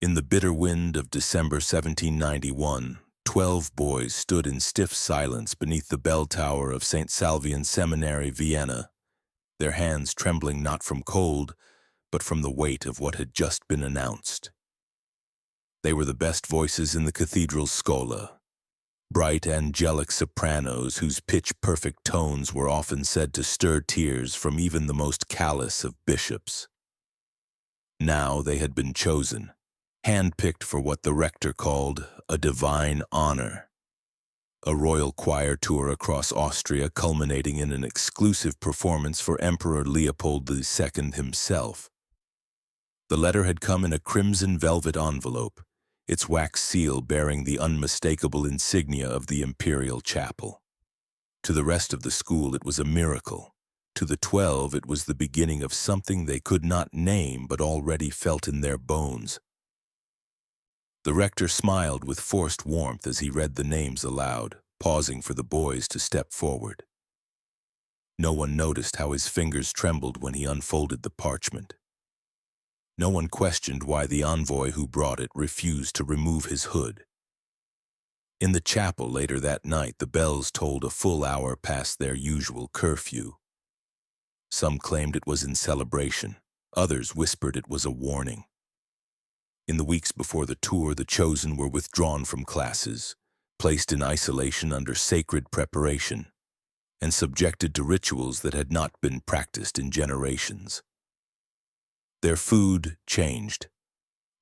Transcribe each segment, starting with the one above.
In the bitter wind of December 1791, 12 boys stood in stiff silence beneath the bell tower of St. Salvian Seminary, Vienna, their hands trembling not from cold, but from the weight of what had just been announced. They were the best voices in the cathedral's schola, bright angelic sopranos whose pitch-perfect tones were often said to stir tears from even the most callous of bishops. Now they had been chosen, handpicked for what the rector called a divine honor. A royal choir tour across Austria culminating in an exclusive performance for Emperor Leopold II himself. The letter had come in a crimson velvet envelope, its wax seal bearing the unmistakable insignia of the imperial chapel. To the rest of the school it was a miracle. To the 12 it was the beginning of something they could not name but already felt in their bones. The rector smiled with forced warmth as he read the names aloud, pausing for the boys to step forward. No one noticed how his fingers trembled when he unfolded the parchment. No one questioned why the envoy who brought it refused to remove his hood. In the chapel later that night, the bells tolled a full hour past their usual curfew. Some claimed it was in celebration, others whispered it was a warning. In the weeks before the tour, the chosen were withdrawn from classes, placed in isolation under sacred preparation, and subjected to rituals that had not been practiced in generations. Their food changed.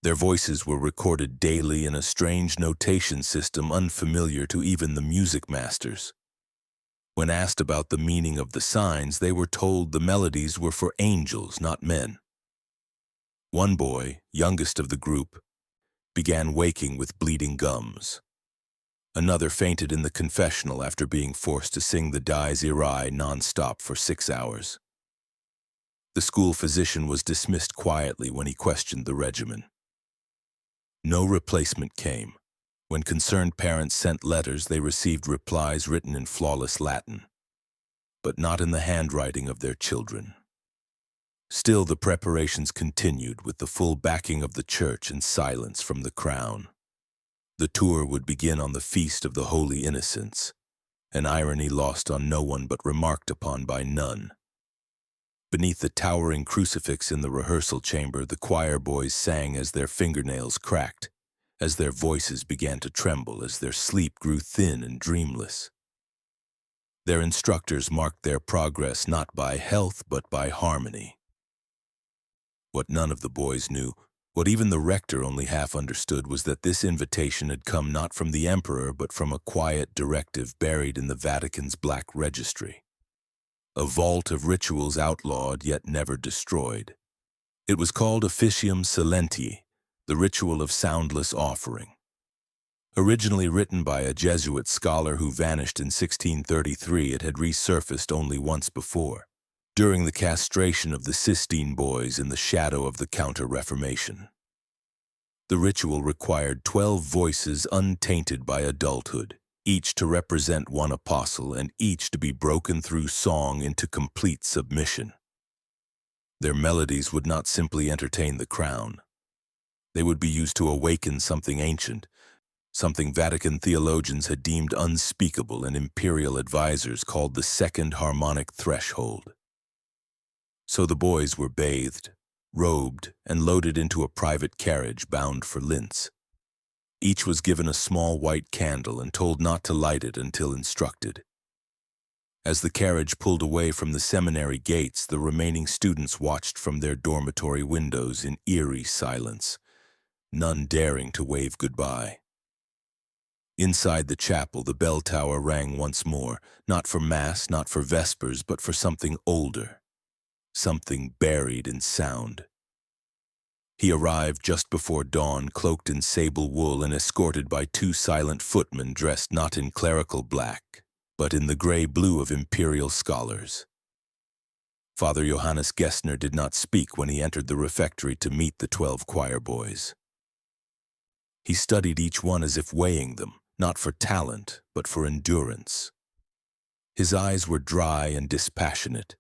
Their voices were recorded daily in a strange notation system unfamiliar to even the music masters. When asked about the meaning of the signs, they were told the melodies were for angels, not men. One boy, youngest of the group, began waking with bleeding gums. Another fainted in the confessional after being forced to sing the Dies Irae non-stop for 6 hours. The school physician was dismissed quietly when he questioned the regimen. No replacement came. When concerned parents sent letters, they received replies written in flawless Latin, but not in the handwriting of their children. Still, the preparations continued with the full backing of the church and silence from the crown. The tour would begin on the Feast of the Holy Innocents, an irony lost on no one but remarked upon by none. Beneath the towering crucifix in the rehearsal chamber, the choir boys sang as their fingernails cracked, as their voices began to tremble, as their sleep grew thin and dreamless. Their instructors marked their progress not by health but by harmony. What none of the boys knew, what even the rector only half understood, was that this invitation had come not from the emperor but from a quiet directive buried in the Vatican's black registry. A vault of rituals outlawed yet never destroyed. It was called Officium Silenti, the ritual of soundless offering. Originally written by a Jesuit scholar who vanished in 1633, it had resurfaced only once before, during the castration of the Sistine boys in the shadow of the Counter-Reformation. The ritual required 12 voices untainted by adulthood, each to represent one apostle and each to be broken through song into complete submission. Their melodies would not simply entertain the crown. They would be used to awaken something ancient, something Vatican theologians had deemed unspeakable and imperial advisors called the second harmonic threshold. So the boys were bathed, robed, and loaded into a private carriage bound for Linz. Each was given a small white candle and told not to light it until instructed. As the carriage pulled away from the seminary gates, the remaining students watched from their dormitory windows in eerie silence, none daring to wave goodbye. Inside the chapel, the bell tower rang once more, not for Mass, not for Vespers, but for something older, something buried in sound. He arrived just before dawn, cloaked in sable wool and escorted by 2 silent footmen dressed not in clerical black, but in the gray-blue of imperial scholars. Father Johannes Gessner did not speak when he entered the refectory to meet the 12 choir boys. He studied each one as if weighing them, not for talent, but for endurance. His eyes were dry and dispassionate,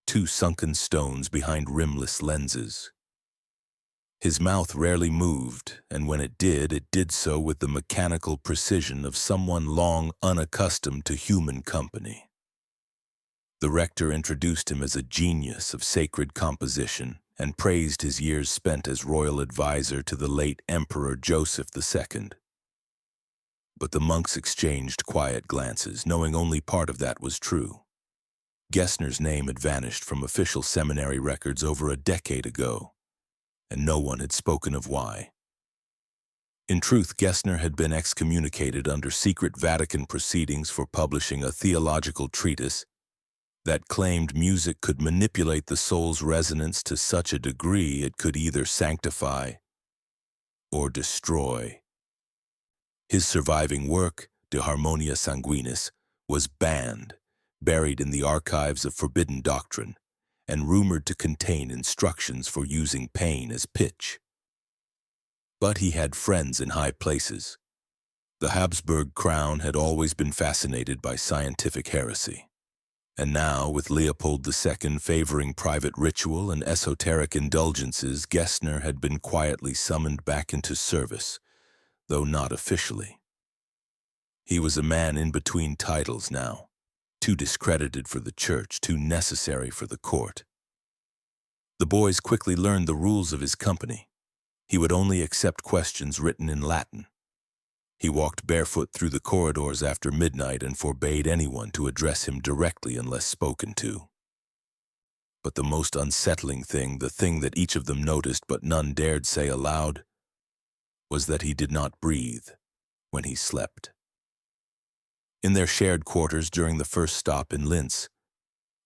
2 sunken stones behind rimless lenses. His mouth rarely moved, and when it did so with the mechanical precision of someone long unaccustomed to human company. The rector introduced him as a genius of sacred composition and praised his years spent as royal advisor to the late Emperor Joseph II. But the monks exchanged quiet glances, knowing only part of that was true. Gessner's name had vanished from official seminary records over a decade ago, and no one had spoken of why. In truth, Gessner had been excommunicated under secret Vatican proceedings for publishing a theological treatise that claimed music could manipulate the soul's resonance to such a degree it could either sanctify or destroy. His surviving work, De Harmonia Sanguinis, was banned, buried in the archives of forbidden doctrine, and rumored to contain instructions for using pain as pitch. But he had friends in high places. The Habsburg crown had always been fascinated by scientific heresy. And now, with Leopold II favoring private ritual and esoteric indulgences, Gessner had been quietly summoned back into service, though not officially. He was a man in between titles now, too discredited for the church, too necessary for the court. The boys quickly learned the rules of his company. He would only accept questions written in Latin. He walked barefoot through the corridors after midnight and forbade anyone to address him directly unless spoken to. But the most unsettling thing, the thing that each of them noticed but none dared say aloud, was that he did not breathe when he slept. In their shared quarters during the first stop in Linz,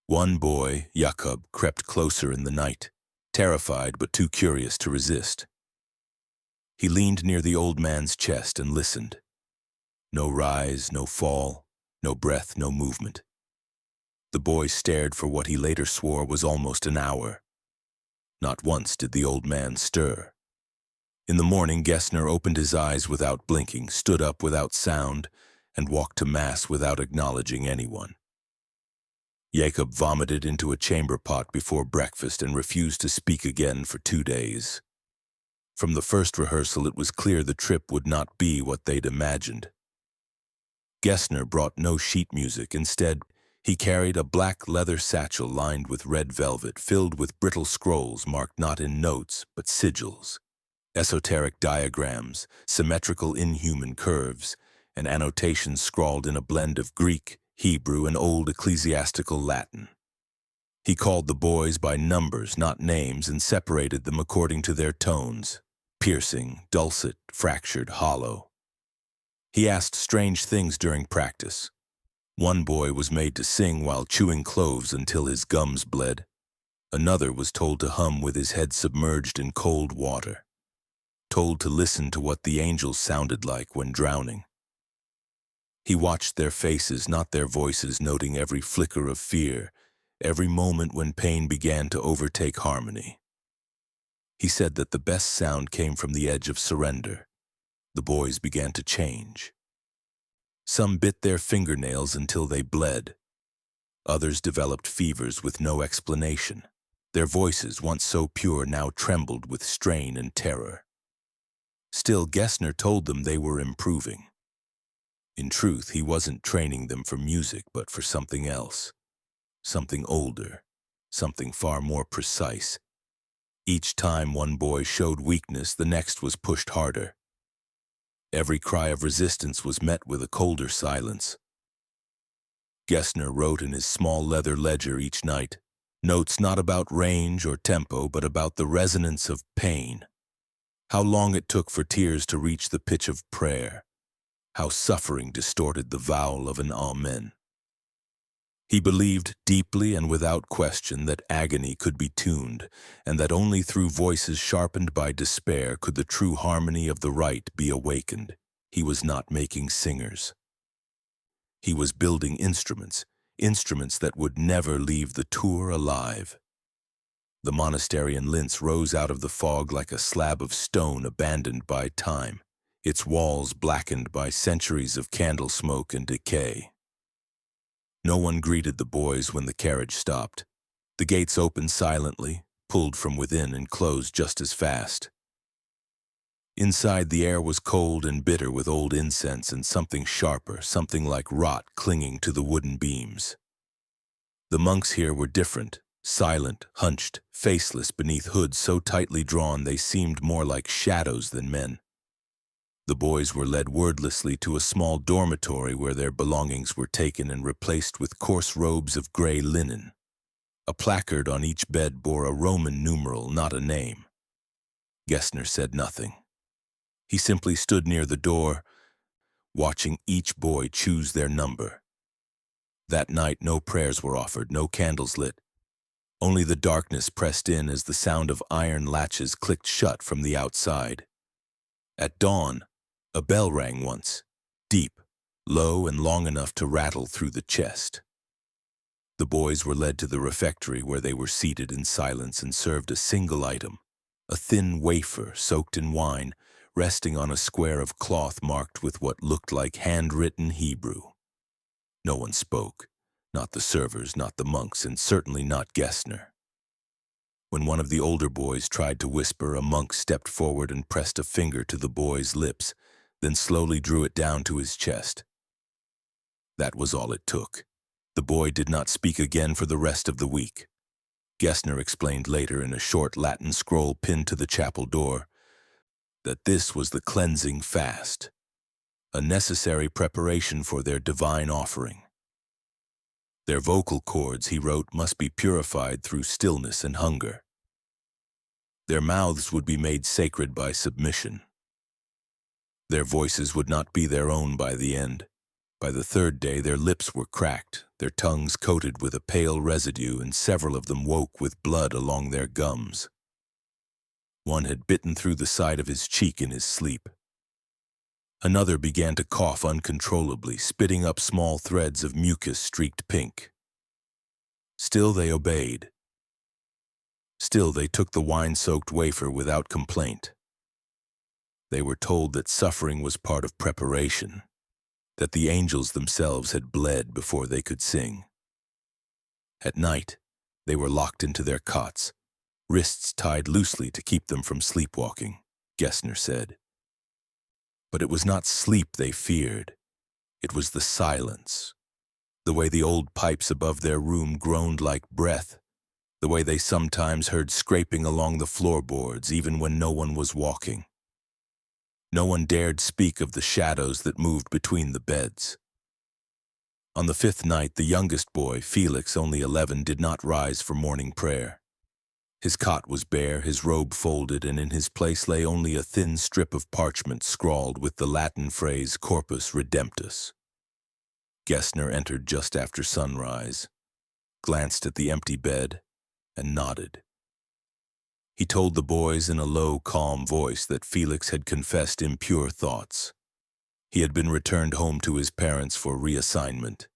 one boy, Jakob, crept closer in the night, terrified but too curious to resist. He leaned near the old man's chest and listened. No rise, no fall, no breath, no movement. The boy stared for what he later swore was almost an hour. Not once did the old man stir. In the morning, Gessner opened his eyes without blinking, stood up without sound, and walked to Mass without acknowledging anyone. Jacob vomited into a chamber pot before breakfast and refused to speak again for 2 days. From the first rehearsal, it was clear the trip would not be what they'd imagined. Gessner brought no sheet music. Instead, he carried a black leather satchel lined with red velvet, filled with brittle scrolls marked not in notes, but sigils, esoteric diagrams, symmetrical inhuman curves, and annotations scrawled in a blend of Greek, Hebrew, and old ecclesiastical Latin. He called the boys by numbers, not names, and separated them according to their tones: piercing, dulcet, fractured, hollow. He asked strange things during practice. One boy was made to sing while chewing cloves until his gums bled. Another was told to hum with his head submerged in cold water, told to listen to what the angels sounded like when drowning. He watched their faces, not their voices, noting every flicker of fear, every moment when pain began to overtake harmony. He said that the best sound came from the edge of surrender. The boys began to change. Some bit their fingernails until they bled. Others developed fevers with no explanation. Their voices, once so pure, now trembled with strain and terror. Still, Gessner told them they were improving. In truth, he wasn't training them for music, but for something else. Something older, something far more precise. Each time one boy showed weakness, the next was pushed harder. Every cry of resistance was met with a colder silence. Gessner wrote in his small leather ledger each night, notes not about range or tempo, but about the resonance of pain. How long it took for tears to reach the pitch of prayer. How suffering distorted the vowel of an amen. He believed deeply and without question that agony could be tuned, and that only through voices sharpened by despair could the true harmony of the right be awakened. He was not making singers. He was building instruments, instruments that would never leave the tour alive. The monastery in Linz rose out of the fog like a slab of stone abandoned by time, its walls blackened by centuries of candle smoke and decay. No one greeted the boys when the carriage stopped. The gates opened silently, pulled from within, and closed just as fast. Inside, the air was cold and bitter with old incense and something sharper, something like rot clinging to the wooden beams. The monks here were different, silent, hunched, faceless beneath hoods so tightly drawn they seemed more like shadows than men. The boys were led wordlessly to a small dormitory where their belongings were taken and replaced with coarse robes of gray linen. A placard on each bed bore a Roman numeral, not a name. Gessner said nothing. He simply stood near the door, watching each boy choose their number. That night, no prayers were offered, no candles lit. Only the darkness pressed in as the sound of iron latches clicked shut from the outside. At dawn, a bell rang once, deep, low, and long enough to rattle through the chest. The boys were led to the refectory where they were seated in silence and served a single item, a thin wafer soaked in wine, resting on a square of cloth marked with what looked like handwritten Hebrew. No one spoke, not the servers, not the monks, and certainly not Gessner. When one of the older boys tried to whisper, a monk stepped forward and pressed a finger to the boy's lips, then slowly drew it down to his chest. That was all it took. The boy did not speak again for the rest of the week. Gessner explained later in a short Latin scroll pinned to the chapel door that this was the cleansing fast, a necessary preparation for their divine offering. Their vocal cords, he wrote, must be purified through stillness and hunger. Their mouths would be made sacred by submission. Their voices would not be their own by the end. By the third day, their lips were cracked, their tongues coated with a pale residue, and several of them woke with blood along their gums. One had bitten through the side of his cheek in his sleep. Another began to cough uncontrollably, spitting up small threads of mucus streaked pink. Still they obeyed. Still they took the wine-soaked wafer without complaint. They were told that suffering was part of preparation, that the angels themselves had bled before they could sing. At night, they were locked into their cots, wrists tied loosely to keep them from sleepwalking, Gessner said. But it was not sleep they feared. It was the silence, the way the old pipes above their room groaned like breath, the way they sometimes heard scraping along the floorboards even when no one was walking. No one dared speak of the shadows that moved between the beds. On the fifth night, the youngest boy, Felix, only 11, did not rise for morning prayer. His cot was bare, his robe folded, and in his place lay only a thin strip of parchment scrawled with the Latin phrase Corpus Redemptus. Gessner entered just after sunrise, glanced at the empty bed, and nodded. He told the boys in a low, calm voice that Felix had confessed impure thoughts. He had been returned home to his parents for reassignment.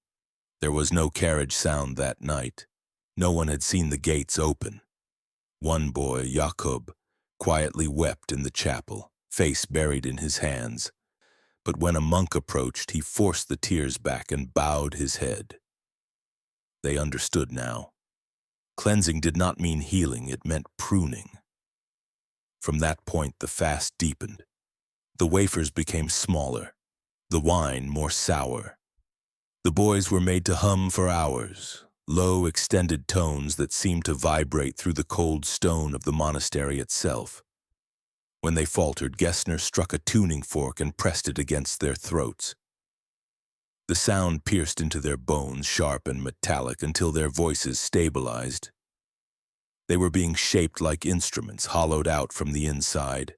There was no carriage sound that night. No one had seen the gates open. One boy, Jakob, quietly wept in the chapel, face buried in his hands. But when a monk approached, he forced the tears back and bowed his head. They understood now. Cleansing did not mean healing, it meant pruning. From that point, the fast deepened. The wafers became smaller, the wine more sour. The boys were made to hum for hours, low, extended tones that seemed to vibrate through the cold stone of the monastery itself. When they faltered, Gessner struck a tuning fork and pressed it against their throats. The sound pierced into their bones, sharp and metallic, until their voices stabilized. They were being shaped like instruments, hollowed out from the inside.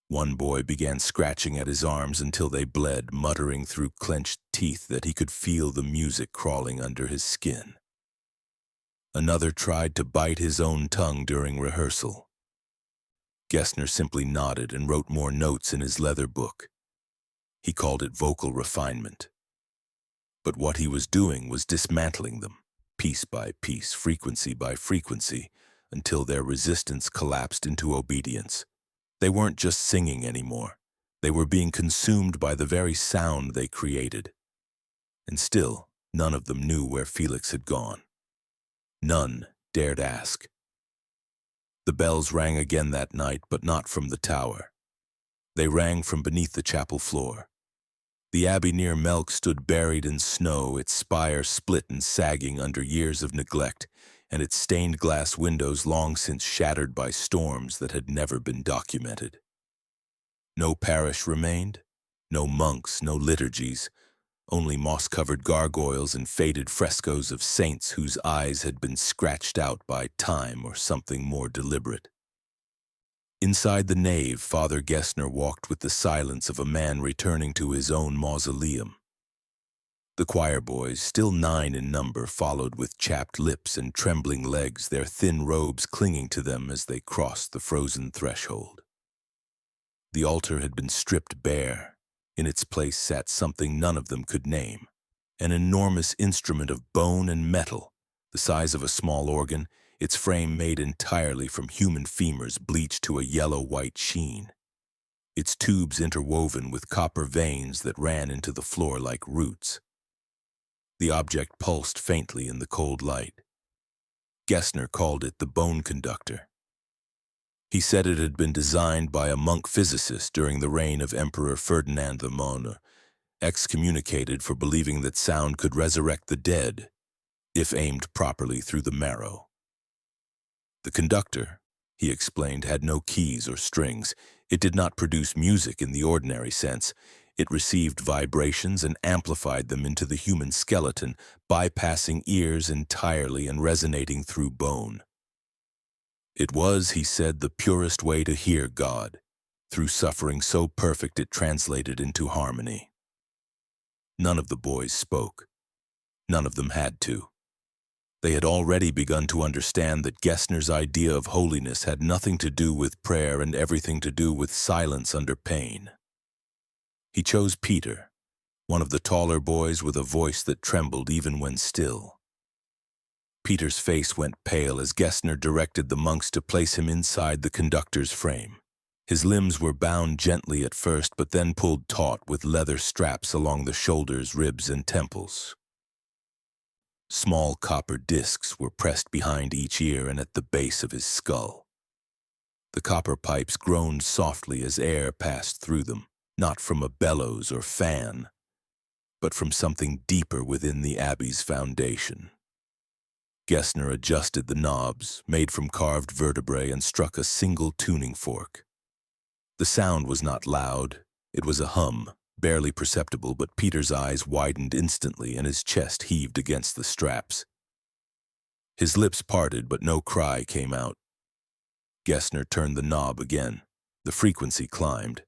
One boy began scratching at his arms until they bled, muttering through clenched teeth that he could feel the music crawling under his skin. Another tried to bite his own tongue during rehearsal. Gessner simply nodded and wrote more notes in his leather book. He called it vocal refinement. But what he was doing was dismantling them, piece by piece, frequency by frequency, until their resistance collapsed into obedience. They weren't just singing anymore. They were being consumed by the very sound they created. And still, none of them knew where Felix had gone. None dared ask. The bells rang again that night, but not from the tower. They rang from beneath the chapel floor. The abbey near Melk stood buried in snow, its spire split and sagging under years of neglect, and its stained glass windows long since shattered by storms that had never been documented. No parish remained, no monks, no liturgies, only moss-covered gargoyles and faded frescoes of saints whose eyes had been scratched out by time or something more deliberate. Inside the nave, Father Gessner walked with the silence of a man returning to his own mausoleum. The choir boys, still 9 in number, followed with chapped lips and trembling legs, their thin robes clinging to them as they crossed the frozen threshold. The altar had been stripped bare. In its place sat something none of them could name, an enormous instrument of bone and metal, the size of a small organ, its frame made entirely from human femurs bleached to a yellow-white sheen, its tubes interwoven with copper veins that ran into the floor like roots. The object pulsed faintly in the cold light. Gessner called it the bone conductor. He said it had been designed by a monk physicist during the reign of Emperor Ferdinand the Mourner, excommunicated for believing that sound could resurrect the dead, if aimed properly through the marrow. The conductor, he explained, had no keys or strings. It did not produce music in the ordinary sense. It received vibrations and amplified them into the human skeleton, bypassing ears entirely and resonating through bone. It was, he said, the purest way to hear God, through suffering so perfect it translated into harmony. None of the boys spoke. None of them had to. They had already begun to understand that Gessner's idea of holiness had nothing to do with prayer and everything to do with silence under pain. He chose Peter, one of the taller boys with a voice that trembled even when still. Peter's face went pale as Gessner directed the monks to place him inside the conductor's frame. His limbs were bound gently at first, but then pulled taut with leather straps along the shoulders, ribs, and temples. Small copper discs were pressed behind each ear and at the base of his skull. The copper pipes groaned softly as air passed through them, not from a bellows or fan, but from something deeper within the abbey's foundation. Gessner adjusted the knobs, made from carved vertebrae, and struck a single tuning fork. The sound was not loud. It was a hum, barely perceptible, but Peter's eyes widened instantly and his chest heaved against the straps. His lips parted, but no cry came out. Gessner turned the knob again. The frequency climbed.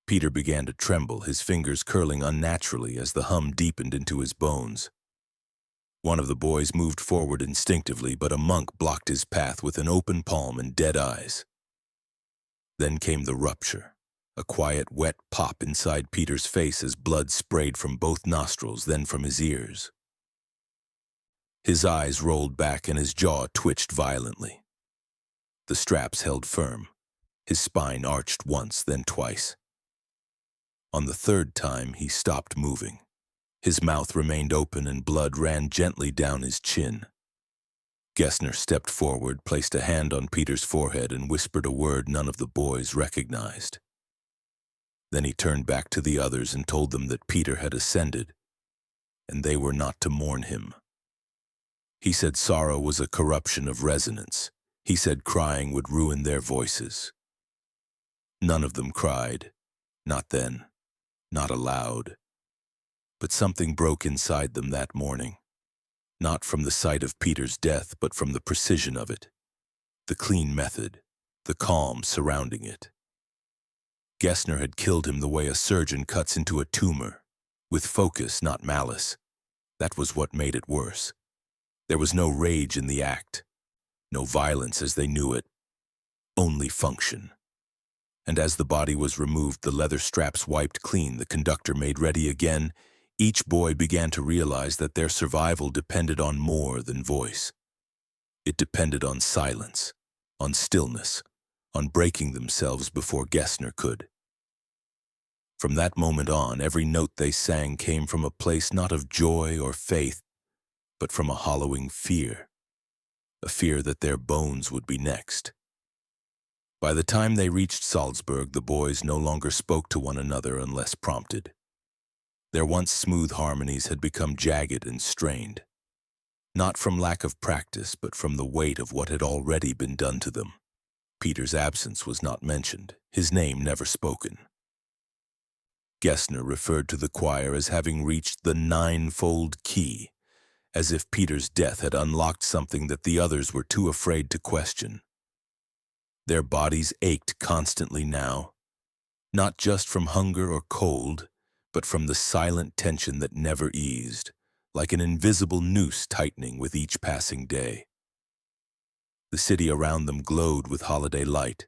Peter began to tremble, his fingers curling unnaturally as the hum deepened into his bones. One of the boys moved forward instinctively, but a monk blocked his path with an open palm and dead eyes. Then came the rupture. A quiet, wet pop inside Peter's face as blood sprayed from both nostrils, then from his ears. His eyes rolled back and his jaw twitched violently. The straps held firm. His spine arched once, then twice. On the third time, he stopped moving. His mouth remained open and blood ran gently down his chin. Gessner stepped forward, placed a hand on Peter's forehead, and whispered a word none of the boys recognized. Then he turned back to the others and told them that Peter had ascended, and they were not to mourn him. He said sorrow was a corruption of resonance. He said crying would ruin their voices. None of them cried, not then, not aloud. But something broke inside them that morning, not from the sight of Peter's death, but from the precision of it, the clean method, the calm surrounding it. Gessner had killed him the way a surgeon cuts into a tumor, with focus, not malice. That was what made it worse. There was no rage in the act, no violence as they knew it, only function. And as the body was removed, the leather straps wiped clean, the conductor made ready again, each boy began to realize that their survival depended on more than voice. It depended on silence, on stillness, on breaking themselves before Gessner could. From that moment on, every note they sang came from a place not of joy or faith, but from a hollowing fear, a fear that their bones would be next. By the time they reached Salzburg, the boys no longer spoke to one another unless prompted. Their once smooth harmonies had become jagged and strained, not from lack of practice, but from the weight of what had already been done to them. Peter's absence was not mentioned, his name never spoken. Gessner referred to the choir as having reached the ninefold key, as if Peter's death had unlocked something that the others were too afraid to question. Their bodies ached constantly now, not just from hunger or cold, but from the silent tension that never eased, like an invisible noose tightening with each passing day. The city around them glowed with holiday light,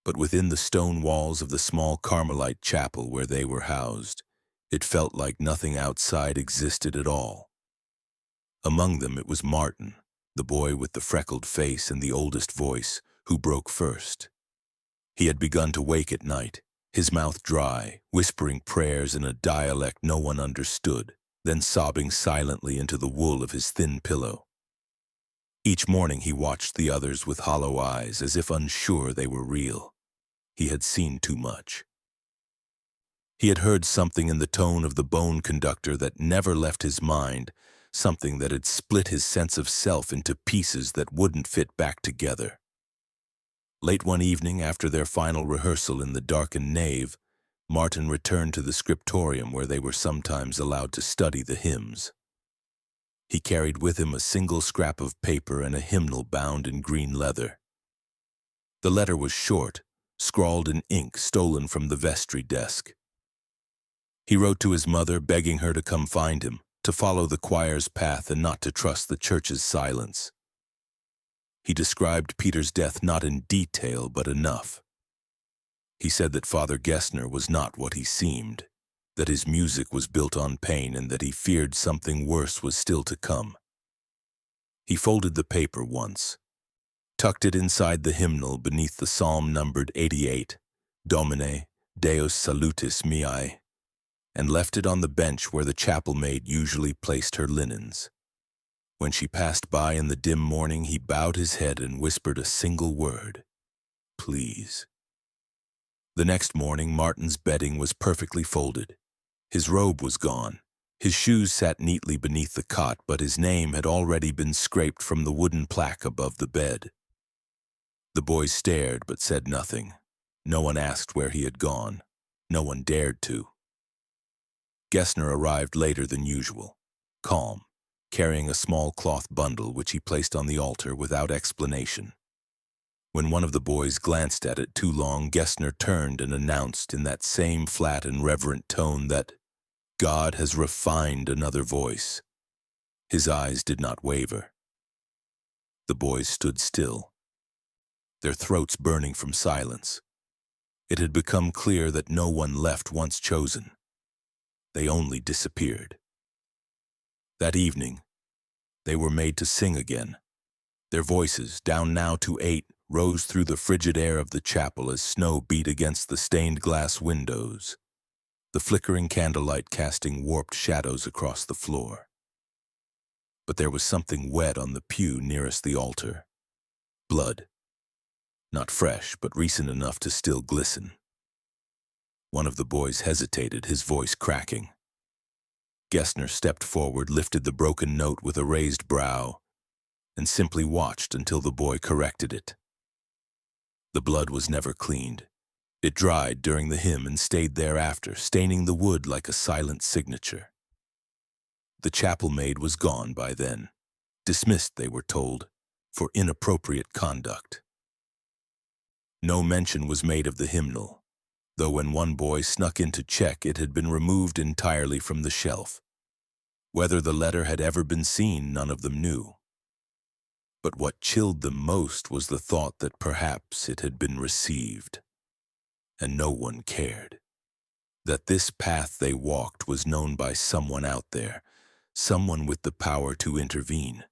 but within the stone walls of the small Carmelite chapel where they were housed, it felt like nothing outside existed at all. Among them it was Martin, the boy with the freckled face and the oldest voice, who broke first. He had begun to wake at night, his mouth dry, whispering prayers in a dialect no one understood, then sobbing silently into the wool of his thin pillow. Each morning he watched the others with hollow eyes, as if unsure they were real. He had seen too much. He had heard something in the tone of the bone conductor that never left his mind, something that had split his sense of self into pieces that wouldn't fit back together. Late one evening, after their final rehearsal in the darkened nave, Martin returned to the scriptorium where they were sometimes allowed to study the hymns. He carried with him a single scrap of paper and a hymnal bound in green leather. The letter was short, scrawled in ink stolen from the vestry desk. He wrote to his mother, begging her to come find him, to follow the choir's path and not to trust the church's silence. He described Peter's death not in detail, but enough. He said that Father Gessner was not what he seemed, that his music was built on pain, and that he feared something worse was still to come. He folded the paper once, tucked it inside the hymnal beneath the psalm numbered 88, Domine, Deus salutis mihi, and left it on the bench where the chapel maid usually placed her linens. When she passed by in the dim morning, he bowed his head and whispered a single word: "Please." The next morning, Martin's bedding was perfectly folded. His robe was gone. His shoes sat neatly beneath the cot, but his name had already been scraped from the wooden plaque above the bed. The boys stared but said nothing. No one asked where he had gone. No one dared to. Gessner arrived later than usual, calm, carrying a small cloth bundle which he placed on the altar without explanation. When one of the boys glanced at it too long, Gessner turned and announced in that same flat and reverent tone that God has refined another voice. His eyes did not waver. The boys stood still, their throats burning from silence. It had become clear that no one left once chosen. They only disappeared. That evening, they were made to sing again. Their voices, down now to 8, rose through the frigid air of the chapel as snow beat against the stained glass windows, the flickering candlelight casting warped shadows across the floor. But there was something wet on the pew nearest the altar. Blood. Not fresh, but recent enough to still glisten. One of the boys hesitated, his voice cracking. Gessner stepped forward, lifted the broken note with a raised brow, and simply watched until the boy corrected it. The blood was never cleaned. It dried during the hymn and stayed there after, staining the wood like a silent signature. The chapel maid was gone by then, dismissed, they were told, for inappropriate conduct. No mention was made of the hymnal, though when one boy snuck in to check, it had been removed entirely from the shelf. Whether the letter had ever been seen, none of them knew. But what chilled them most was the thought that perhaps it had been received, and no one cared. That this path they walked was known by someone out there, someone with the power to intervene.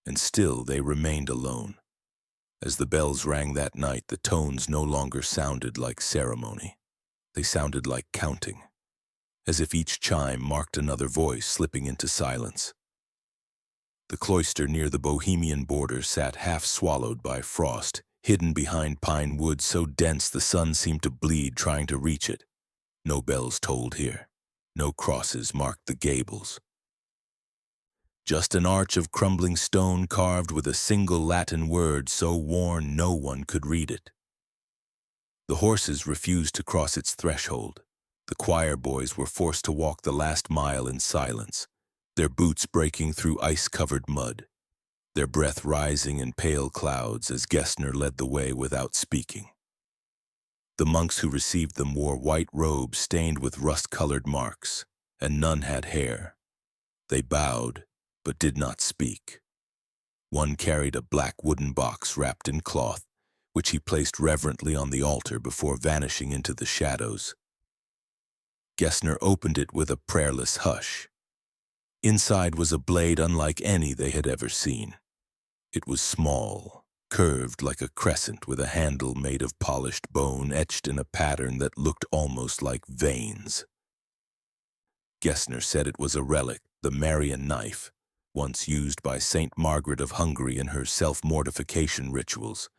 And still they remained alone. As the bells rang that night, the tones no longer sounded like ceremony. They sounded like counting, as if each chime marked another voice slipping into silence. The cloister near the Bohemian border sat half swallowed by frost, hidden behind pine woods so dense the sun seemed to bleed trying to reach it. No bells tolled here. No crosses marked the gables. Just an arch of crumbling stone carved with a single Latin word so worn no one could read it. The horses refused to cross its threshold. The choir boys were forced to walk the last mile in silence, their boots breaking through ice-covered mud, their breath rising in pale clouds as Gessner led the way without speaking. The monks who received them wore white robes stained with rust-colored marks, and none had hair. They bowed, but did not speak. One carried a black wooden box wrapped in cloth, which he placed reverently on the altar before vanishing into the shadows. Gessner opened it with a prayerless hush. Inside was a blade unlike any they had ever seen. It was small, curved like a crescent with a handle made of polished bone etched in a pattern that looked almost like veins. Gessner said it was a relic, the Marian knife, once used by Saint Margaret of Hungary in her self-mortification rituals,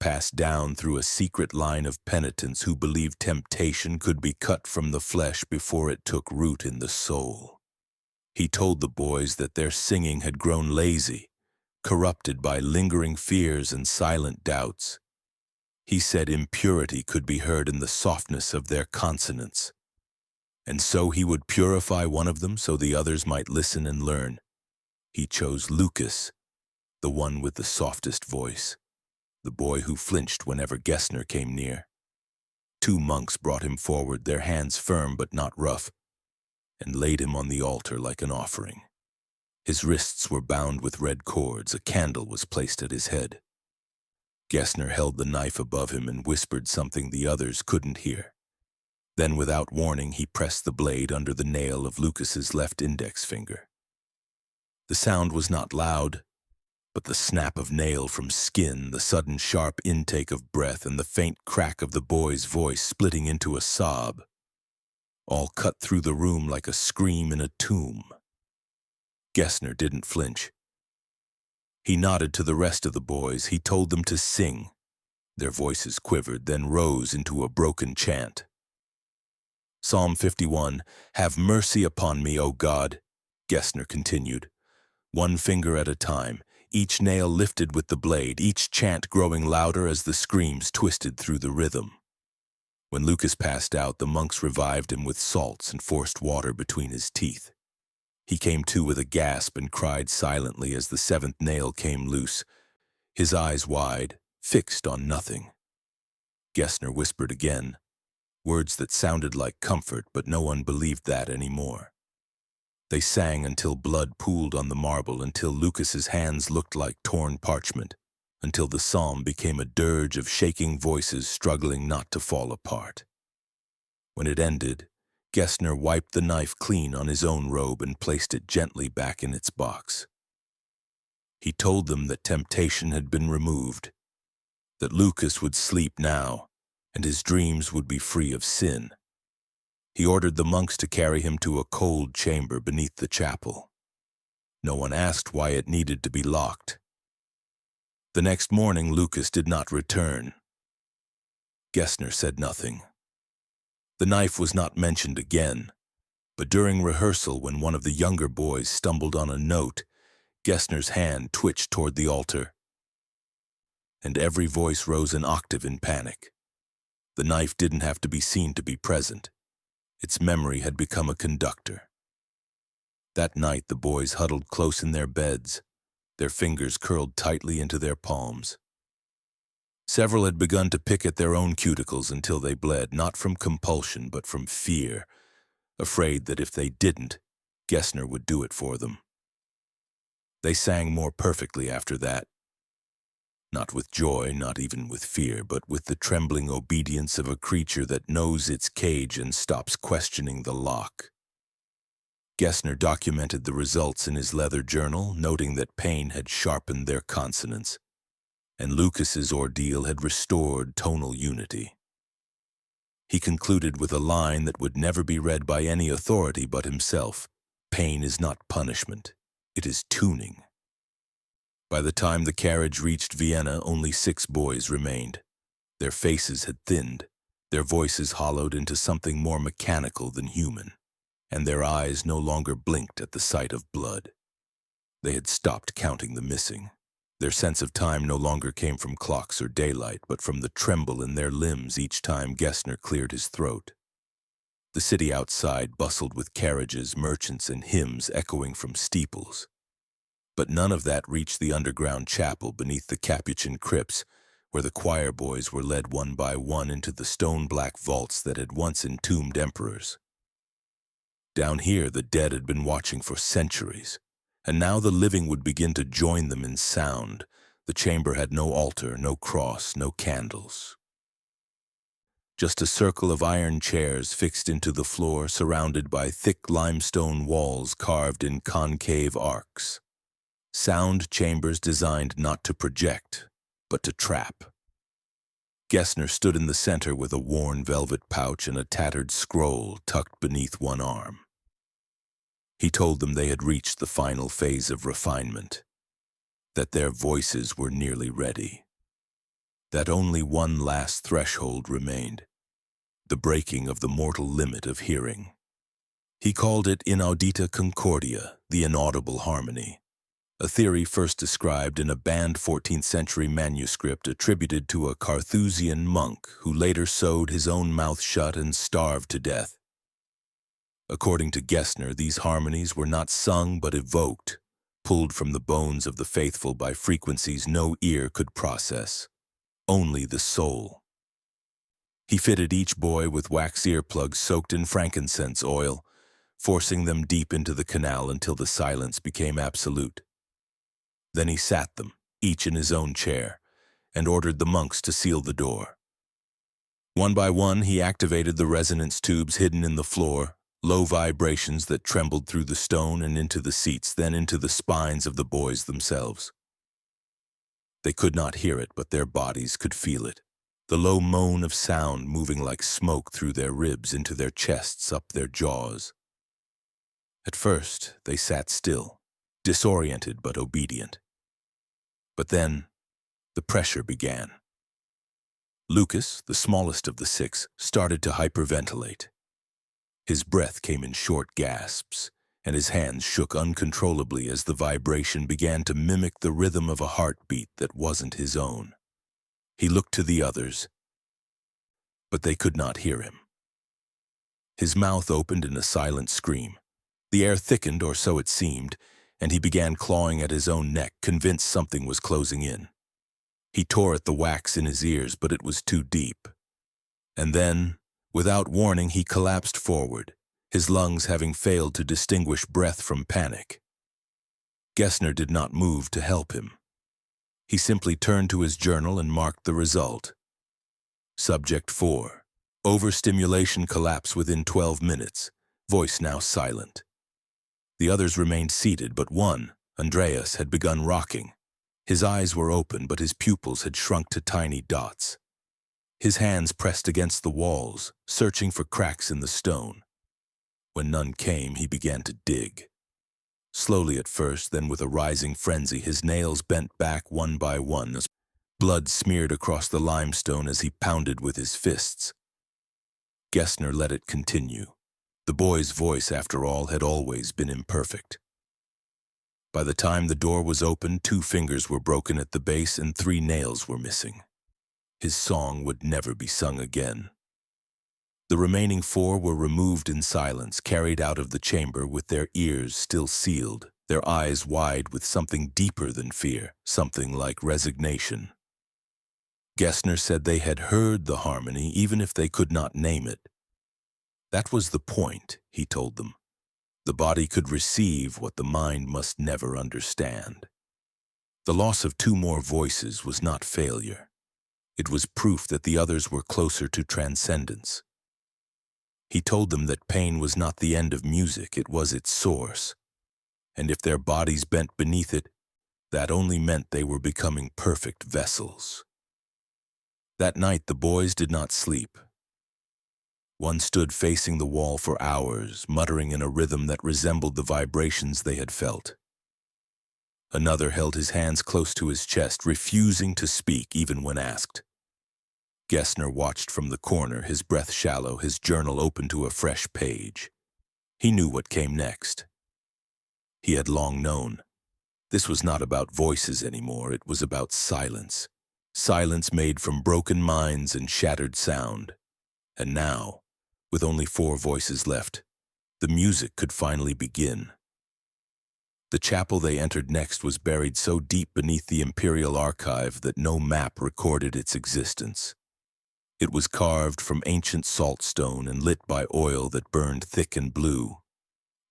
passed down through a secret line of penitents who believed temptation could be cut from the flesh before it took root in the soul. He told the boys that their singing had grown lazy, corrupted by lingering fears and silent doubts. He said impurity could be heard in the softness of their consonants. And so he would purify one of them so the others might listen and learn. He chose Lucas, the one with the softest voice, the boy who flinched whenever Gessner came near. 2 monks brought him forward, their hands firm but not rough, and laid him on the altar like an offering. His wrists were bound with red cords, a candle was placed at his head. Gessner held the knife above him and whispered something the others couldn't hear. Then, without warning, he pressed the blade under the nail of Lucas's left index finger. The sound was not loud, but the snap of nail from skin, the sudden sharp intake of breath, and the faint crack of the boy's voice splitting into a sob, all cut through the room like a scream in a tomb. Gessner didn't flinch. He nodded to the rest of the boys. He told them to sing. Their voices quivered, then rose into a broken chant. Psalm 51, "Have mercy upon me, O God," Gessner continued, 1 finger at a time, each nail lifted with the blade, each chant growing louder as the screams twisted through the rhythm. When Lucas passed out, the monks revived him with salts and forced water between his teeth. He came to with a gasp and cried silently as the 7th nail came loose, his eyes wide, fixed on nothing. Gessner whispered again, words that sounded like comfort, but no one believed that anymore. They sang until blood pooled on the marble, until Lucas's hands looked like torn parchment, until the psalm became a dirge of shaking voices struggling not to fall apart. When it ended, Gessner wiped the knife clean on his own robe and placed it gently back in its box. He told them that temptation had been removed, that Lucas would sleep now, and his dreams would be free of sin. He ordered the monks to carry him to a cold chamber beneath the chapel. No one asked why it needed to be locked. The next morning, Lucas did not return. Gessner said nothing. The knife was not mentioned again, but during rehearsal, when one of the younger boys stumbled on a note, Gessner's hand twitched toward the altar, and every voice rose an octave in panic. The knife didn't have to be seen to be present. Its memory had become a conductor. That night, the boys huddled close in their beds, their fingers curled tightly into their palms. Several had begun to pick at their own cuticles until they bled, not from compulsion, but from fear, afraid that if they didn't, Gessner would do it for them. They sang more perfectly after that. Not with joy, not even with fear, but with the trembling obedience of a creature that knows its cage and stops questioning the lock. Gessner documented the results in his leather journal, noting that pain had sharpened their consonants, and Lucas's ordeal had restored tonal unity. He concluded with a line that would never be read by any authority but himself: "Pain is not punishment, it is tuning." By the time the carriage reached Vienna, only 6 boys remained. Their faces had thinned, their voices hollowed into something more mechanical than human, and their eyes no longer blinked at the sight of blood. They had stopped counting the missing. Their sense of time no longer came from clocks or daylight, but from the tremble in their limbs each time Gessner cleared his throat. The city outside bustled with carriages, merchants, and hymns echoing from steeples. But none of that reached the underground chapel beneath the Capuchin crypts, where the choir boys were led one by one into the stone-black vaults that had once entombed emperors. Down here, the dead had been watching for centuries, and now the living would begin to join them in sound. The chamber had no altar, no cross, no candles. Just a circle of iron chairs fixed into the floor, surrounded by thick limestone walls carved in concave arcs. Sound chambers designed not to project, but to trap. Gessner stood in the center with a worn velvet pouch and a tattered scroll tucked beneath one arm. He told them they had reached the final phase of refinement, that their voices were nearly ready, that only one last threshold remained, the breaking of the mortal limit of hearing. He called it inaudita concordia, the inaudible harmony, a theory first described in a banned 14th century manuscript attributed to a Carthusian monk who later sewed his own mouth shut and starved to death. According to Gessner, these harmonies were not sung but evoked, pulled from the bones of the faithful by frequencies no ear could process, only the soul. He fitted each boy with wax earplugs soaked in frankincense oil, forcing them deep into the canal until the silence became absolute. Then he sat them, each in his own chair, and ordered the monks to seal the door. One by one, he activated the resonance tubes hidden in the floor, low vibrations that trembled through the stone and into the seats, then into the spines of the boys themselves. They could not hear it, but their bodies could feel it. The low moan of sound moving like smoke through their ribs into their chests, up their jaws. At first, they sat still, disoriented but obedient. But then, the pressure began. Lucas, the smallest of the 6, started to hyperventilate. His breath came in short gasps, and his hands shook uncontrollably as the vibration began to mimic the rhythm of a heartbeat that wasn't his own. He looked to the others, but they could not hear him. His mouth opened in a silent scream. The air thickened, or so it seemed, and he began clawing at his own neck, convinced something was closing in. He tore at the wax in his ears, but it was too deep. And then, without warning, he collapsed forward, his lungs having failed to distinguish breath from panic. Gessner did not move to help him. He simply turned to his journal and marked the result. Subject 4. Overstimulation collapse within 12 minutes. Voice now silent. The others remained seated, but one, Andreas, had begun rocking. His eyes were open, but his pupils had shrunk to tiny dots. His hands pressed against the walls, searching for cracks in the stone. When none came, he began to dig. Slowly at first, then with a rising frenzy, his nails bent back one by one as blood smeared across the limestone as he pounded with his fists. Gessner let it continue. The boy's voice, after all, had always been imperfect. By the time the door was opened, 2 fingers were broken at the base and 3 nails were missing. His song would never be sung again. The remaining 4 were removed in silence, carried out of the chamber with their ears still sealed, their eyes wide with something deeper than fear, something like resignation. Gessner said they had heard the harmony even if they could not name it. That was the point, he told them. The body could receive what the mind must never understand. The loss of 2 more voices was not failure. It was proof that the others were closer to transcendence. He told them that pain was not the end of music, it was its source. And if their bodies bent beneath it, that only meant they were becoming perfect vessels. That night the boys did not sleep. One stood facing the wall for hours, muttering in a rhythm that resembled the vibrations they had felt. Another held his hands close to his chest, refusing to speak even when asked. Gessner watched from the corner, his breath shallow, his journal open to a fresh page. He knew what came next. He had long known. This was not about voices anymore, it was about silence. Silence made from broken minds and shattered sound. And now, with only 4 voices left, the music could finally begin. The chapel they entered next was buried so deep beneath the Imperial Archive that no map recorded its existence. It was carved from ancient saltstone and lit by oil that burned thick and blue.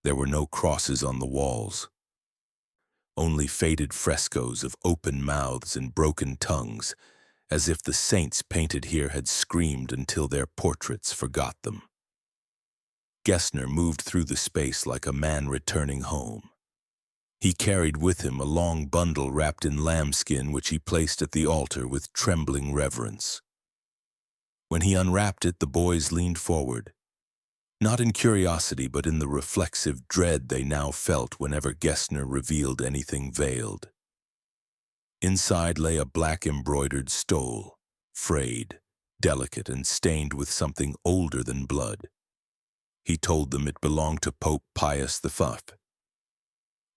There were no crosses on the walls. Only faded frescoes of open mouths and broken tongues, as if the saints painted here had screamed until their portraits forgot them. Gessner moved through the space like a man returning home. He carried with him a long bundle wrapped in lambskin which he placed at the altar with trembling reverence. When he unwrapped it, the boys leaned forward, not in curiosity but in the reflexive dread they now felt whenever Gessner revealed anything veiled. Inside lay a black embroidered stole, frayed, delicate, and stained with something older than blood. He told them it belonged to Pope Pius V,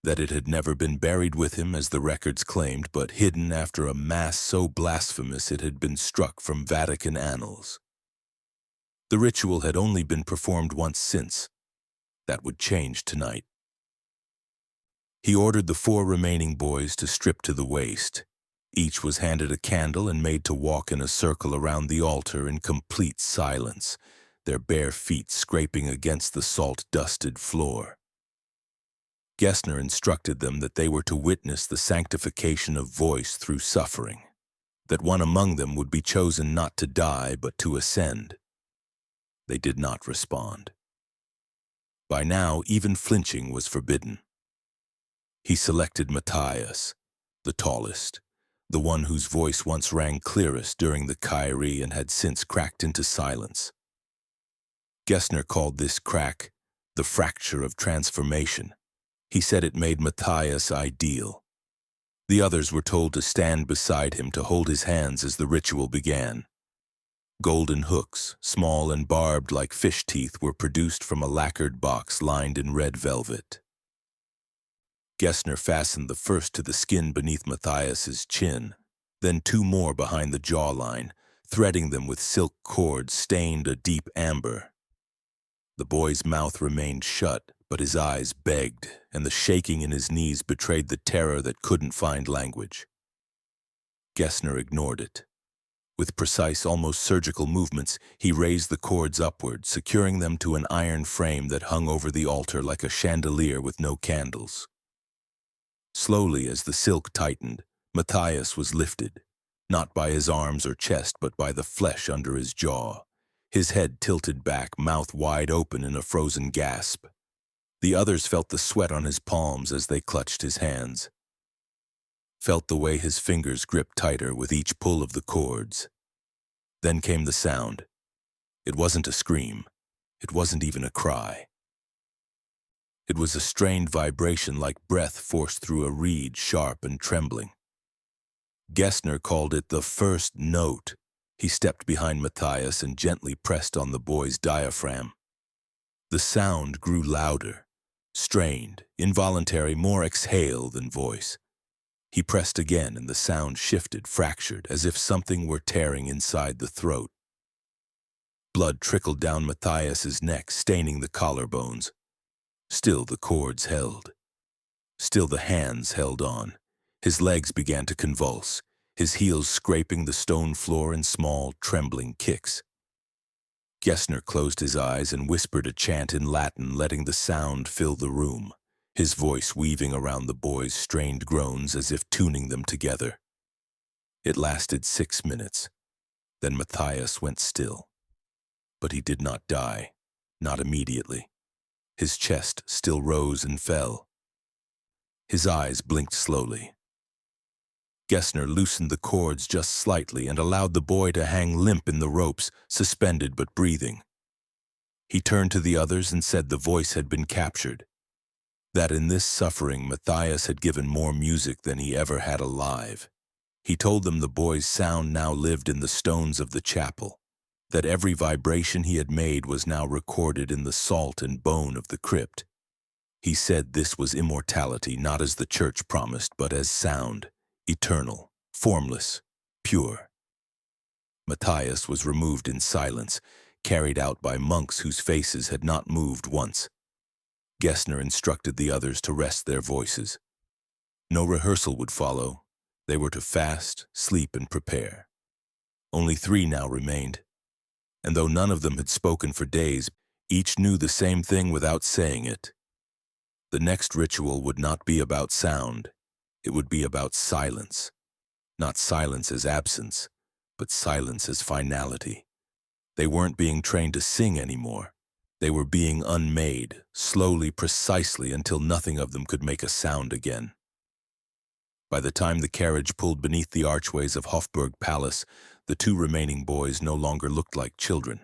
that it had never been buried with him as the records claimed, but hidden after a mass so blasphemous it had been struck from Vatican annals. The ritual had only been performed once since. That would change tonight. He ordered the 4 remaining boys to strip to the waist. Each was handed a candle and made to walk in a circle around the altar in complete silence, their bare feet scraping against the salt-dusted floor. Gessner instructed them that they were to witness the sanctification of voice through suffering, that one among them would be chosen not to die but to ascend. They did not respond. By now, even flinching was forbidden. He selected Matthias, the tallest, the one whose voice once rang clearest during the Kyrie and had since cracked into silence. Gessner called this crack the fracture of transformation. He said it made Matthias ideal. The others were told to stand beside him to hold his hands as the ritual began. Golden hooks, small and barbed like fish teeth, were produced from a lacquered box lined in red velvet. Gessner fastened the first to the skin beneath Matthias's chin, then 2 more behind the jawline, threading them with silk cords stained a deep amber. The boy's mouth remained shut, but his eyes begged, and the shaking in his knees betrayed the terror that couldn't find language. Gessner ignored it. With precise, almost surgical movements, he raised the cords upward, securing them to an iron frame that hung over the altar like a chandelier with no candles. Slowly, as the silk tightened, Matthias was lifted, not by his arms or chest, but by the flesh under his jaw. His head tilted back, mouth wide open in a frozen gasp. The others felt the sweat on his palms as they clutched his hands, felt the way his fingers gripped tighter with each pull of the cords. Then came the sound. It wasn't a scream. It wasn't even a cry. It was a strained vibration like breath forced through a reed, sharp and trembling. Gessner called it the first note. He stepped behind Matthias and gently pressed on the boy's diaphragm. The sound grew louder, strained, involuntary, more exhale than voice. He pressed again and the sound shifted, fractured, as if something were tearing inside the throat. Blood trickled down Matthias's neck, staining the collarbones. Still the cords held. Still the hands held on. His legs began to convulse, his heels scraping the stone floor in small, trembling kicks. Gessner closed his eyes and whispered a chant in Latin, letting the sound fill the room, his voice weaving around the boys' strained groans as if tuning them together. It lasted 6 minutes. Then Matthias went still. But he did not die, not immediately. His chest still rose and fell. His eyes blinked slowly. Gessner loosened the cords just slightly and allowed the boy to hang limp in the ropes, suspended but breathing. He turned to the others and said the voice had been captured. That in this suffering Matthias had given more music than he ever had alive. He told them the boy's sound now lived in the stones of the chapel, that every vibration he had made was now recorded in the salt and bone of the crypt. He said this was immortality, not as the church promised, but as sound, eternal, formless, pure. Matthias was removed in silence, carried out by monks whose faces had not moved once. Gessner instructed the others to rest their voices. No rehearsal would follow. They were to fast, sleep, and prepare. Only 3 now remained, and though none of them had spoken for days, each knew the same thing without saying it. The next ritual would not be about sound. It would be about silence. Not silence as absence, but silence as finality. They weren't being trained to sing anymore. They were being unmade, slowly, precisely, until nothing of them could make a sound again. By the time the carriage pulled beneath the archways of Hofburg Palace, the 2 remaining boys no longer looked like children.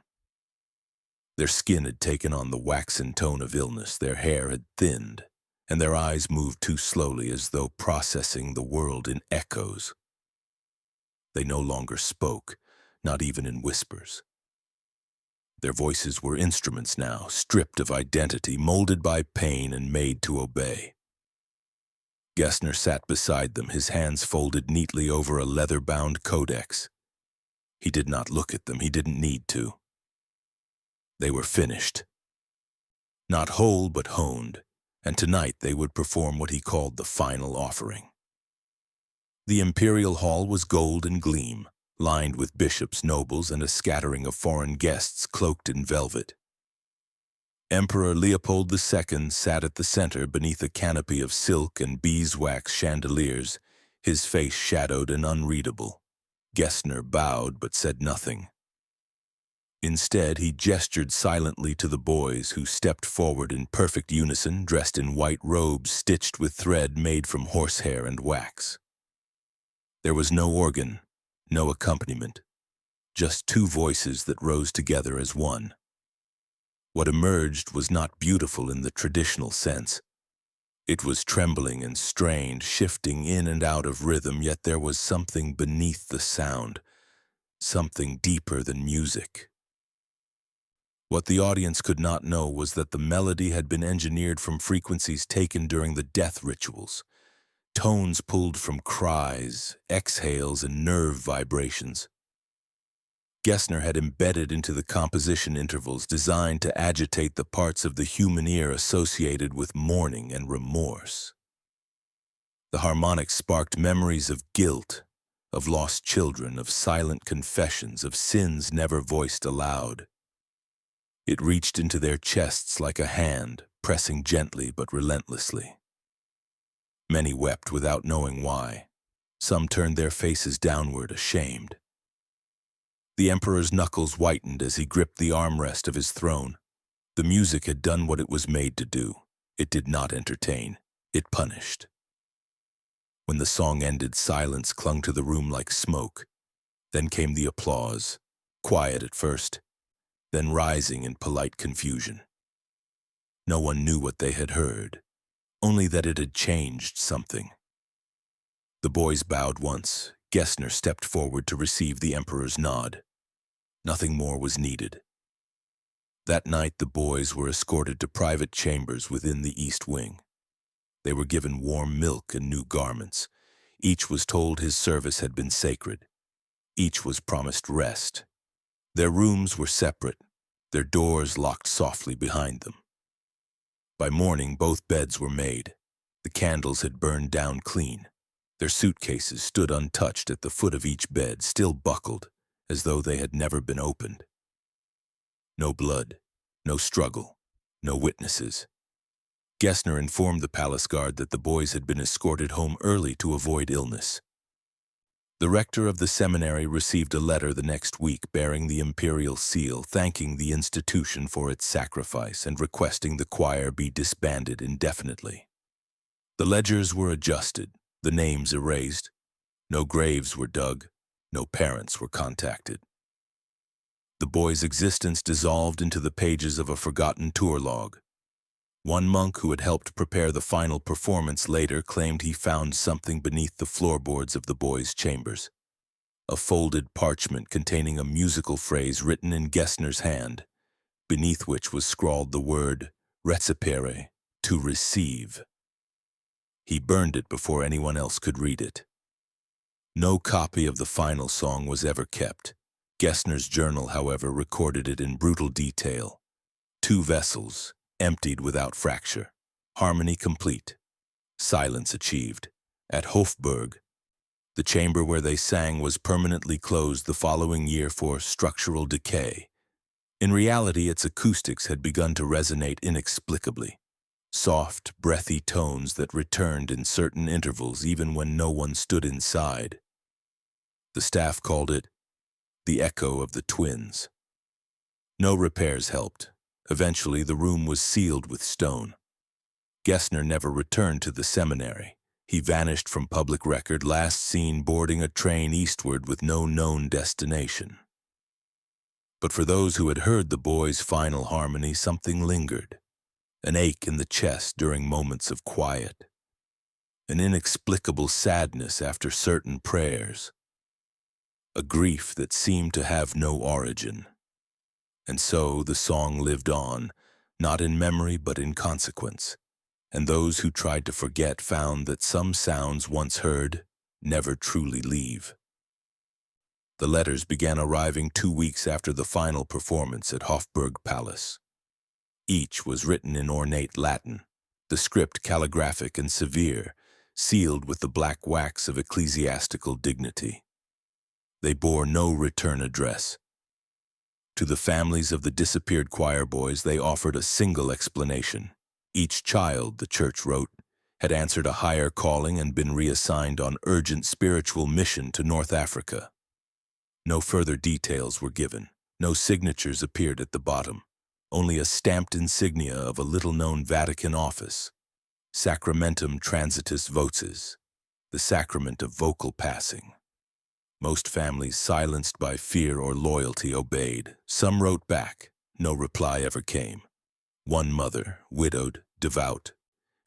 Their skin had taken on the waxen tone of illness, their hair had thinned, and their eyes moved too slowly as though processing the world in echoes. They no longer spoke, not even in whispers. Their voices were instruments now, stripped of identity, molded by pain and made to obey. Gessner sat beside them, his hands folded neatly over a leather-bound codex. He did not look at them, he didn't need to. They were finished. Not whole, but honed, and tonight they would perform what he called the final offering. The imperial hall was gold and gleam, lined with bishops, nobles, and a scattering of foreign guests cloaked in velvet. Emperor Leopold II sat at the center beneath a canopy of silk and beeswax chandeliers, his face shadowed and unreadable. Gessner bowed but said nothing. Instead, he gestured silently to the boys, who stepped forward in perfect unison, dressed in white robes stitched with thread made from horsehair and wax. There was no organ, no accompaniment, just 2 voices that rose together as one. What emerged was not beautiful in the traditional sense. It was trembling and strained, shifting in and out of rhythm, yet there was something beneath the sound, something deeper than music. What the audience could not know was that the melody had been engineered from frequencies taken during the death rituals, tones pulled from cries, exhales, and nerve vibrations. Gessner had embedded into the composition intervals designed to agitate the parts of the human ear associated with mourning and remorse. The harmonics sparked memories of guilt, of lost children, of silent confessions, of sins never voiced aloud. It reached into their chests like a hand, pressing gently but relentlessly. Many wept without knowing why. Some turned their faces downward, ashamed. The emperor's knuckles whitened as he gripped the armrest of his throne. The music had done what it was made to do. It did not entertain. It punished. When the song ended, silence clung to the room like smoke. Then came the applause, quiet at first, then rising in polite confusion. No one knew what they had heard, only that it had changed something. The boys bowed once. Gessner stepped forward to receive the emperor's nod. Nothing more was needed. That night the boys were escorted to private chambers within the East Wing. They were given warm milk and new garments. Each was told his service had been sacred. Each was promised rest. Their rooms were separate, their doors locked softly behind them. By morning, both beds were made. The candles had burned down clean. Their suitcases stood untouched at the foot of each bed, still buckled, as though they had never been opened. No blood, no struggle, no witnesses. Gessner informed the palace guard that the boys had been escorted home early to avoid illness. The rector of the seminary received a letter the next week bearing the imperial seal, thanking the institution for its sacrifice and requesting the choir be disbanded indefinitely. The ledgers were adjusted, the names erased. No graves were dug, no parents were contacted. The boys' existence dissolved into the pages of a forgotten tour log. One monk who had helped prepare the final performance later claimed he found something beneath the floorboards of the boys' chambers. A folded parchment containing a musical phrase written in Gessner's hand, beneath which was scrawled the word recipere, to receive. He burned it before anyone else could read it. No copy of the final song was ever kept. Gessner's journal, however, recorded it in brutal detail. 2 vessels, emptied without fracture. Harmony complete. Silence achieved. At Hofburg, the chamber where they sang was permanently closed the following year for structural decay. In reality, its acoustics had begun to resonate inexplicably. Soft, breathy tones that returned in certain intervals even when no one stood inside. The staff called it the echo of the twins. No repairs helped. Eventually, the room was sealed with stone. Gessner never returned to the seminary. He vanished from public record, last seen boarding a train eastward with no known destination. But for those who had heard the boys' final harmony, something lingered. An ache in the chest during moments of quiet. An inexplicable sadness after certain prayers. A grief that seemed to have no origin. And so the song lived on, not in memory but in consequence. And those who tried to forget found that some sounds once heard never truly leave. The letters began arriving 2 weeks after the final performance at Hofburg Palace. Each was written in ornate Latin, the script calligraphic and severe, sealed with the black wax of ecclesiastical dignity. They bore no return address. To the families of the disappeared choir boys, they offered a single explanation. Each child, the church wrote, had answered a higher calling and been reassigned on urgent spiritual mission to North Africa. No further details were given. No signatures appeared at the bottom. Only a stamped insignia of a little-known Vatican office, Sacramentum Transitus Voces, the sacrament of vocal passing. Most families, silenced by fear or loyalty, obeyed. Some wrote back. No reply ever came. One mother, widowed, devout,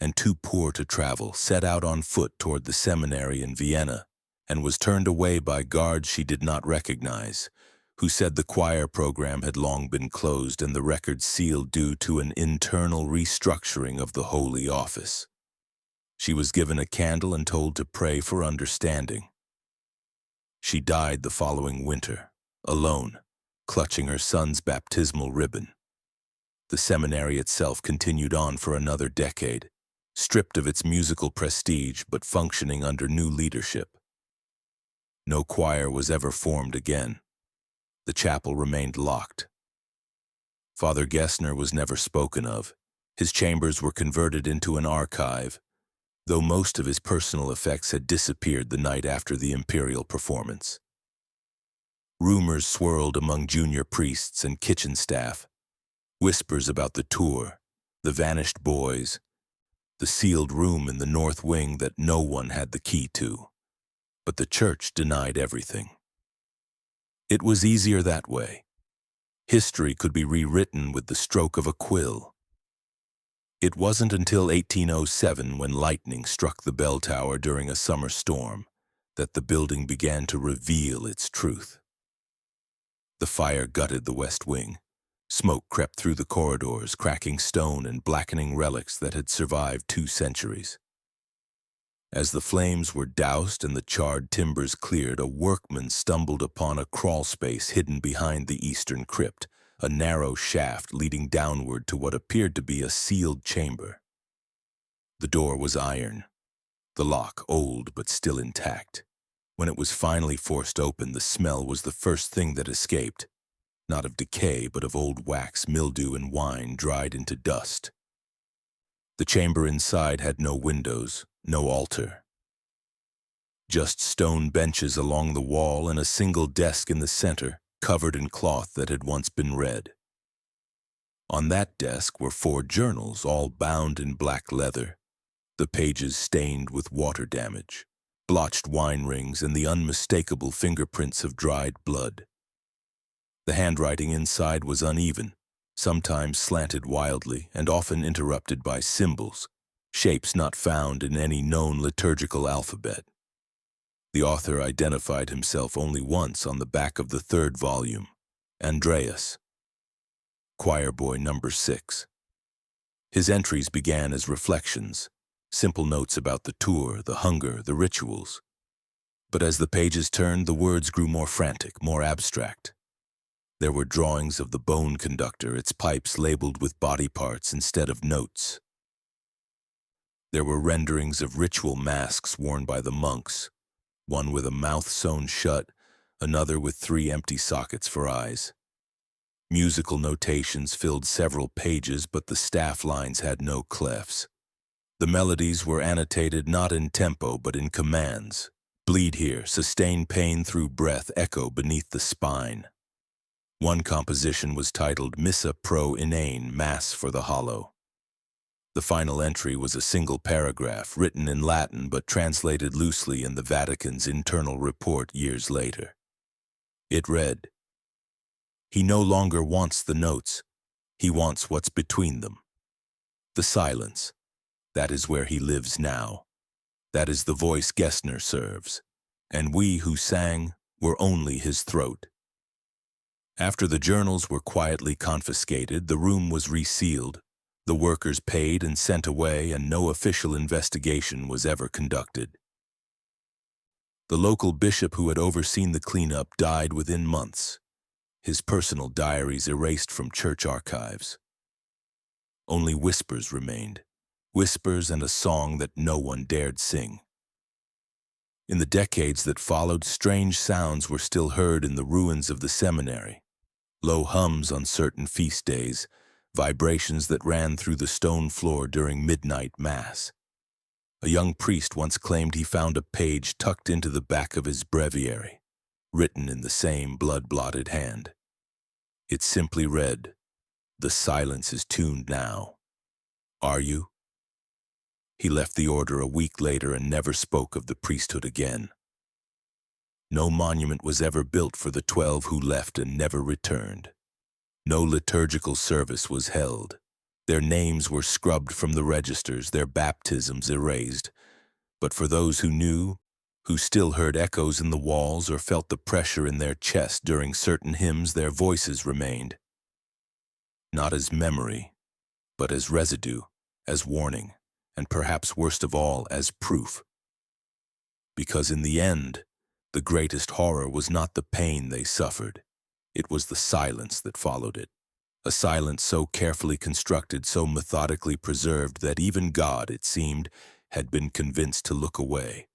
and too poor to travel, set out on foot toward the seminary in Vienna and was turned away by guards she did not recognize, who said the choir program had long been closed and the record sealed due to an internal restructuring of the Holy Office. She was given a candle and told to pray for understanding. She died the following winter, alone, clutching her son's baptismal ribbon. The seminary itself continued on for another decade, stripped of its musical prestige but functioning under new leadership. No choir was ever formed again. The chapel remained locked. Father Gessner was never spoken of. His chambers were converted into an archive, though most of his personal effects had disappeared the night after the imperial performance. Rumors swirled among junior priests and kitchen staff. Whispers about the tour, the vanished boys, the sealed room in the north wing that no one had the key to. But the church denied everything. It was easier that way. History could be rewritten with the stroke of a quill. It wasn't until 1807, when lightning struck the bell tower during a summer storm, that the building began to reveal its truth. The fire gutted the west wing. Smoke crept through the corridors, cracking stone and blackening relics that had survived 2 centuries. As the flames were doused and the charred timbers cleared, a workman stumbled upon a crawl space hidden behind the eastern crypt, a narrow shaft leading downward to what appeared to be a sealed chamber. The door was iron, the lock old but still intact. When it was finally forced open, the smell was the first thing that escaped, not of decay but of old wax, mildew, and wine dried into dust. The chamber inside had no windows, no altar. Just stone benches along the wall and a single desk in the center, covered in cloth that had once been read. On that desk were 4 journals, all bound in black leather, the pages stained with water damage, blotched wine rings, and the unmistakable fingerprints of dried blood. The handwriting inside was uneven, sometimes slanted wildly and often interrupted by symbols, shapes not found in any known liturgical alphabet. The author identified himself only once on the back of the third volume, Andreas, choir boy number 6. His entries began as reflections, simple notes about the tour, the hunger, the rituals. But as the pages turned, the words grew more frantic, more abstract. There were drawings of the bone conductor, its pipes labeled with body parts instead of notes. There were renderings of ritual masks worn by the monks, one with a mouth sewn shut, another with 3 empty sockets for eyes. Musical notations filled several pages, but the staff lines had no clefs. The melodies were annotated not in tempo but in commands. Bleed here, sustain pain through breath, echo beneath the spine. One composition was titled Missa pro inane, Mass for the Hollow. The final entry was a single paragraph, written in Latin but translated loosely in the Vatican's internal report years later. It read, "He no longer wants the notes, he wants what's between them. The silence, that is where he lives now. That is the voice Gessner serves, and we who sang were only his throat." After the journals were quietly confiscated, the room was resealed, the workers paid and sent away, and no official investigation was ever conducted. The local bishop who had overseen the cleanup died within months, his personal diaries erased from church archives. Only whispers remained, whispers and a song that no one dared sing. In the decades that followed, strange sounds were still heard in the ruins of the seminary. Low hums on certain feast days, vibrations that ran through the stone floor during midnight mass. A young priest once claimed he found a page tucked into the back of his breviary, written in the same blood-blotted hand. It simply read, "The silence is tuned now. Are you?" He left the order a week later and never spoke of the priesthood again. No monument was ever built for the 12 who left and never returned. No liturgical service was held. Their names were scrubbed from the registers, their baptisms erased. But for those who knew, who still heard echoes in the walls or felt the pressure in their chest during certain hymns, their voices remained. Not as memory, but as residue, as warning, and perhaps worst of all, as proof. Because in the end, the greatest horror was not the pain they suffered. It was the silence that followed it. A silence so carefully constructed, so methodically preserved that even God, it seemed, had been convinced to look away.